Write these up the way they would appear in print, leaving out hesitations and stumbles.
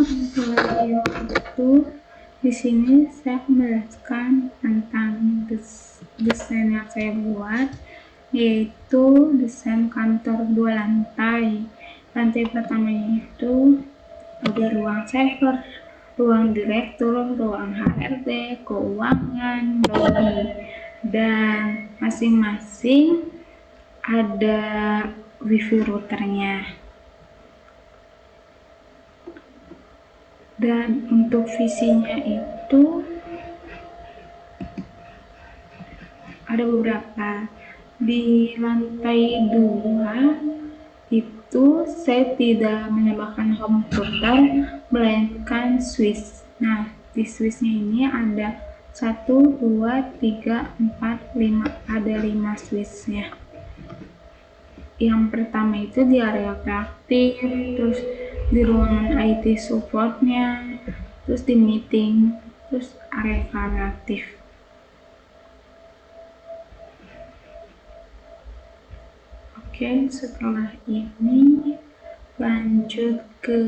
untuk video itu di sini saya menjelaskan tentang desain yang saya buat, yaitu desain kantor 2 lantai. Lantai pertamanya itu ada ruang server, ruang direktur, ruang HRD, keuangan, lobby, dan masing-masing ada wifi routernya. Dan untuk visinya itu ada beberapa. Di lantai 2 itu saya tidak menambahkan home router melainkan switch. Nah, di switchnya ini ada 1, 2, 3, 4, 5, ada 5 switchnya. Yang pertama itu di area praktik, terus di ruangan IT supportnya, terus di meeting, terus area kreatif. Oke, setelah ini lanjut ke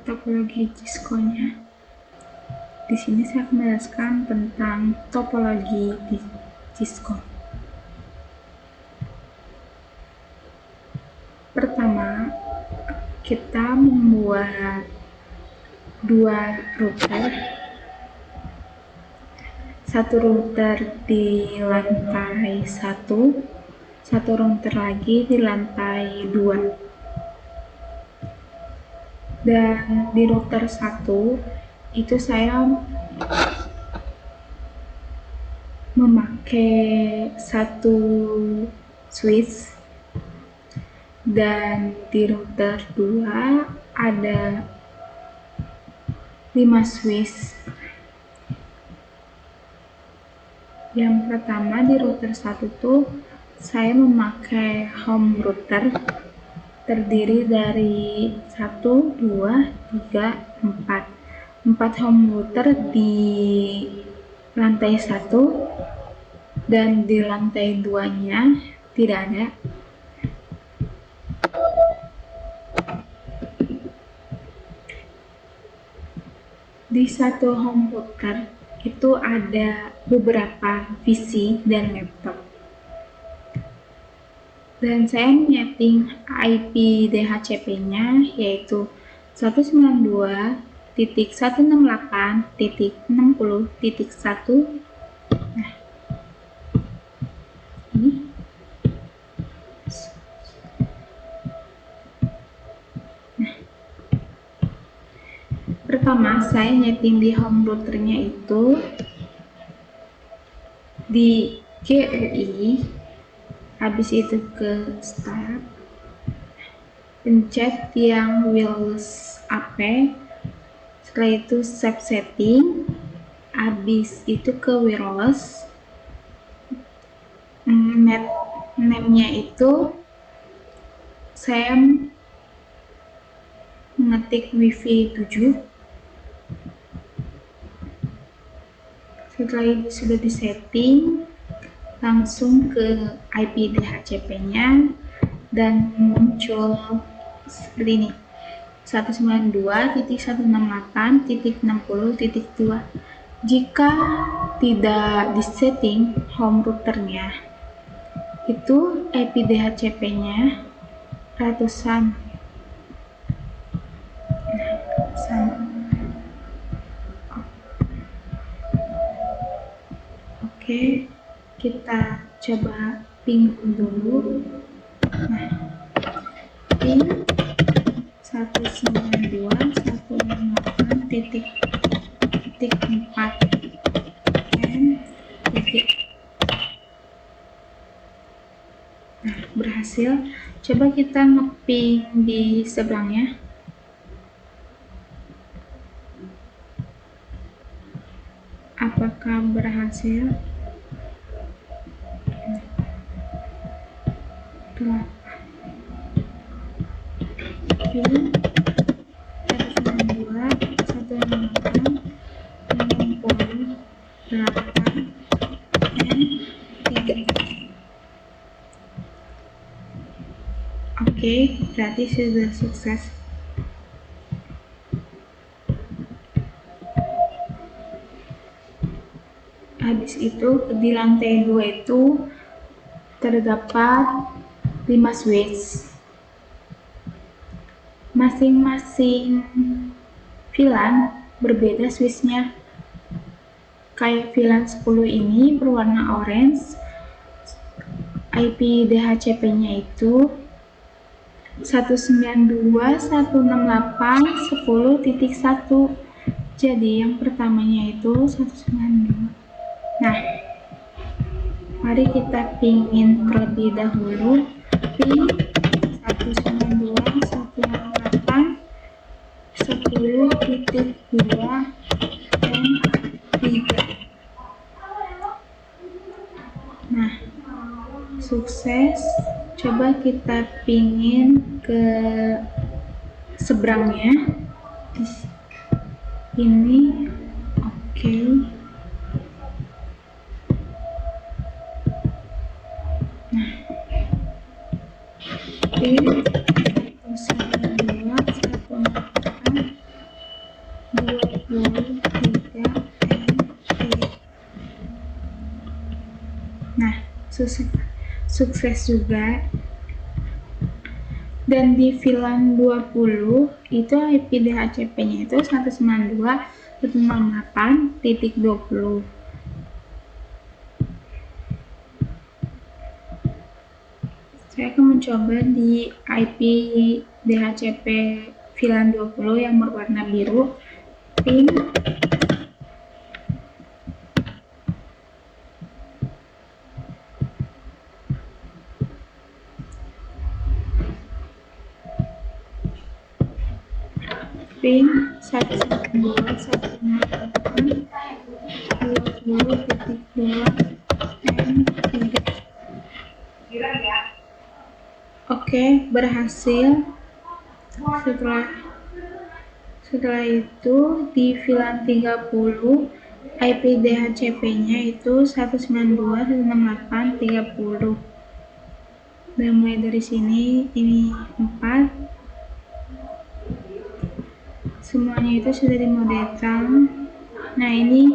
topologi Cisco-nya. Di sini saya akan menjelaskan tentang topologi di Cisco. Pertama, kita membuat 2 router. Satu router di lantai 1, satu router lagi di lantai 2. Dan di router 1 itu saya memakai 1 switch, dan di router 2 ada 5 switch. Yang pertama di router 1 tuh saya memakai home router terdiri dari 1, 2, 3, 4 home router di lantai 1, dan di lantai 2-nya tidak ada. Di satu home router itu ada beberapa PC dan laptop. Dan saya menyeting IP DHCP-nya yaitu 192.168.60.1. Nah, ini. Nah, pertama saya nyeting di home routernya itu di GUI. Habis itu ke start, pencet yang wireless AP, setelah itu save setting, habis itu ke wireless, net name-nya itu saya mengetik wifi 7. Setelah itu sudah disetting, langsung ke IP DHCP-nya dan muncul seperti ini, 192.168.60.2. Jika tidak disetting home routernya, itu IP DHCP-nya ratusan. Oke, kita coba ping dulu. Nah, ping 192.168.4. Nah, berhasil. Coba kita ngeping di seberangnya. Apakah berhasil? Oke, 192.168.60.3. Oke, berarti sudah sukses. Habis itu di lantai 2 itu terdapat 5 switch. Masing-masing VLAN berbeda switchnya. Kayak VLAN 10 ini berwarna orange, IP DHCP-nya itu 192.168.10.1. Jadi yang pertamanya itu 192. Nah, mari kita pingin terlebih dahulu ping 192.168.10.2 dan 3. Nah, sukses. Coba kita pingin ke seberangnya. Ini oke. Nah, pin 192.168.20.3. Nah, sukses juga. Dan di VLAN 20 itu IP DHCP-nya itu 192.168.20. Saya akan mencoba di IP DHCP VLAN 20 yang berwarna biru, ping 192.168.20.2 dan 3. Oke, berhasil. Setelah itu di VLAN 30 IP DHCP-nya itu 192.168.30. Dan mulai dari sini ini 4. Semuanya itu sudah dimodekan. Nah, ini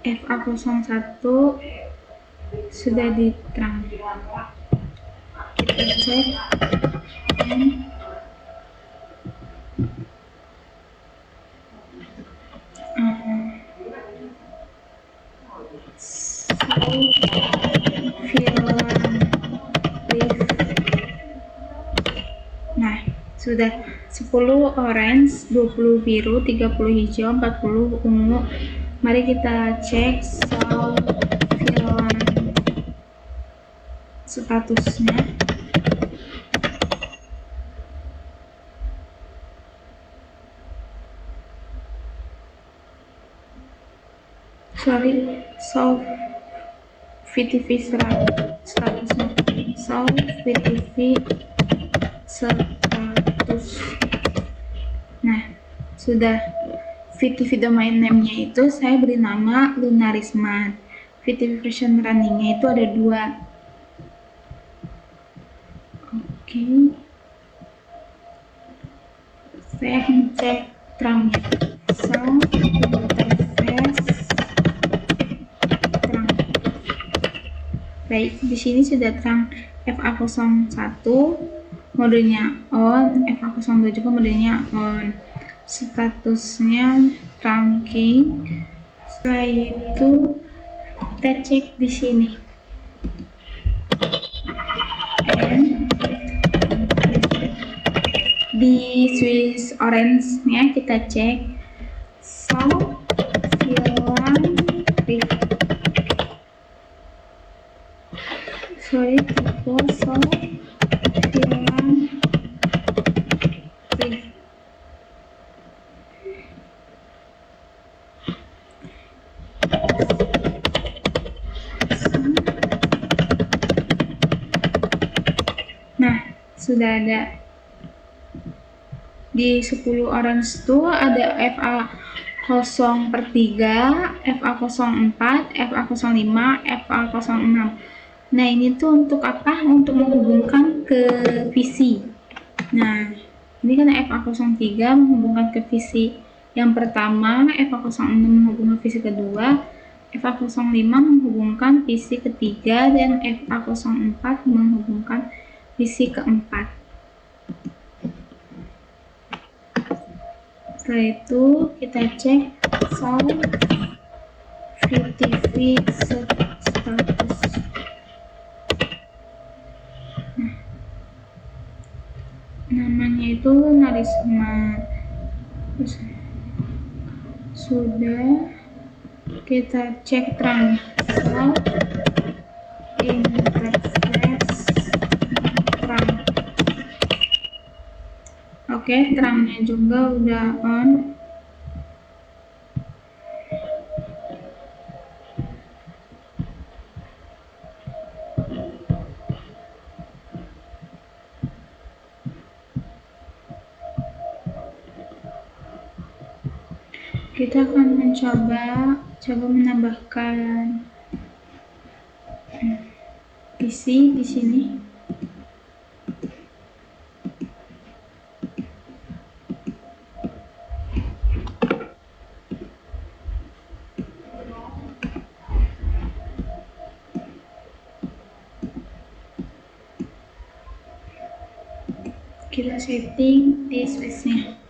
FA01 sudah diterang. Kita cek. Nah, sudah 10 orange, 20 biru, 30 hijau, 40 ungu. Mari kita cek VLAN statusnya. VTV statusnya. VTV status. Nah, sudah. VTV domain name-nya itu saya beri nama Lunarisman. VTV version running-nya itu ada 2. Oke. Saya akan cek terangnya. Interface terang. Baik, di sini sudah terang FA01, modenya on, FA02 juga modenya on. Statusnya trunking. Setelah itu kita cek di sini. Di switch orange-nya kita cek VLAN Nah, sudah ada. Di 10 orange itu ada FA0/3, FA04, FA05, FA06. Nah, ini tuh untuk apa? Untuk menghubungkan ke visi. Nah, ini kan FA03 menghubungkan ke visi yang pertama, FA06 menghubungkan visi kedua, FA05 menghubungkan visi ketiga, dan FA04 menghubungkan visi keempat. Setelah itu kita cek sound VTV status. Namanya itu Narisma. Sudah kita cek transfer interface terang. Oke, terangnya juga udah on. Kita akan mencoba menambahkan isi di sini. Kita setting di switch-nya.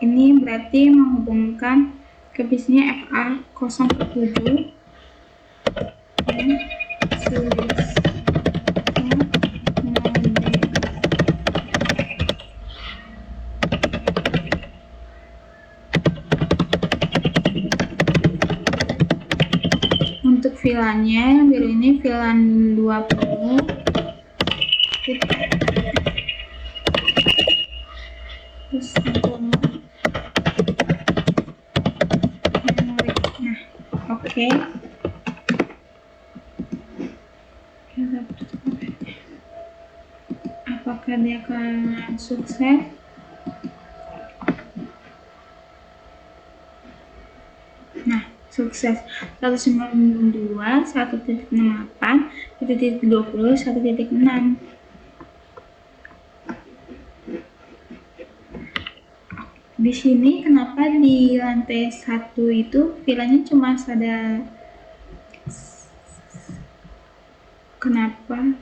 Ini berarti menghubungkan ke bisnya FA07 dan untuk VLAN-nya yang biru ini VLAN 20. Terus oke. Apakah dia akan sukses? Nah, sukses. 192, 1.68, 1.20, 1.6. Di sini kenapa di lantai 1 itu VLAN-nya cuma ada, kenapa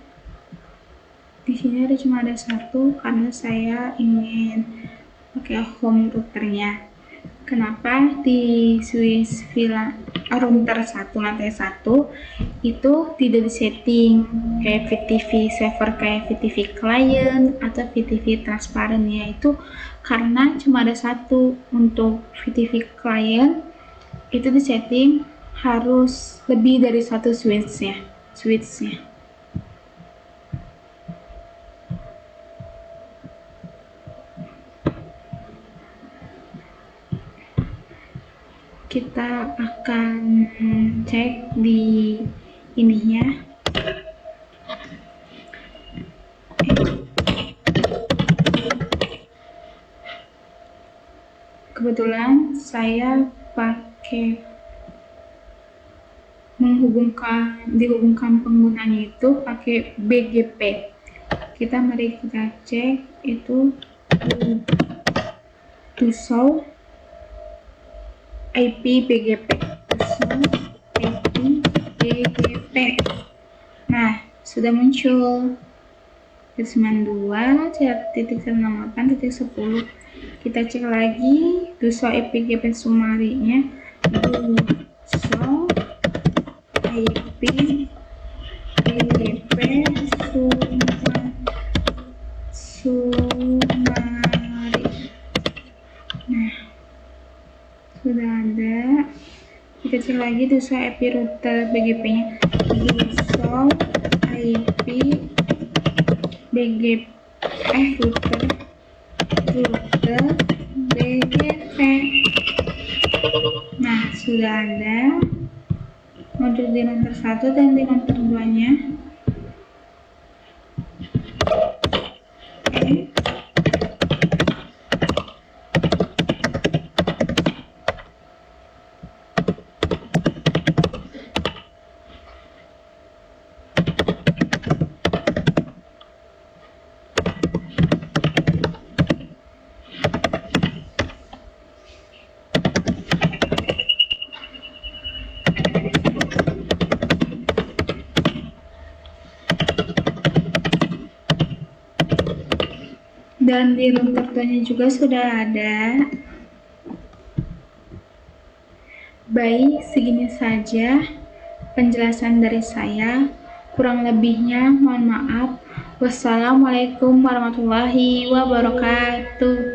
di sini cuma ada satu? Karena saya ingin pakai home routernya. Kenapa di switch VLAN router 1 lantai 1 itu tidak disetting kayak VTV server, kayak VTV client atau VTV transparent, yaitu karena cuma ada satu. Untuk VTV client itu disetting harus lebih dari satu switchnya. Kita akan cek di ininya. Kebetulan saya pakai dihubungkan penggunanya itu pakai BGP. Mari kita cek itu to show IP BGP. Nah, sudah muncul 92.168.10. Kita cek lagi show IP BGP sumarinya. Show IP BGP sumari. Nah, sudah ada. Kita cek lagi lagi DUSO IP router BGP-nya. DUSO IP BGP router BGP. Nah, sudah ada modul di router 1 dan di router 2-nya. Oke. Dan di router 2-nya juga sudah ada. Baik, segini saja penjelasan dari saya. Kurang lebihnya mohon maaf. Wassalamualaikum warahmatullahi wabarakatuh.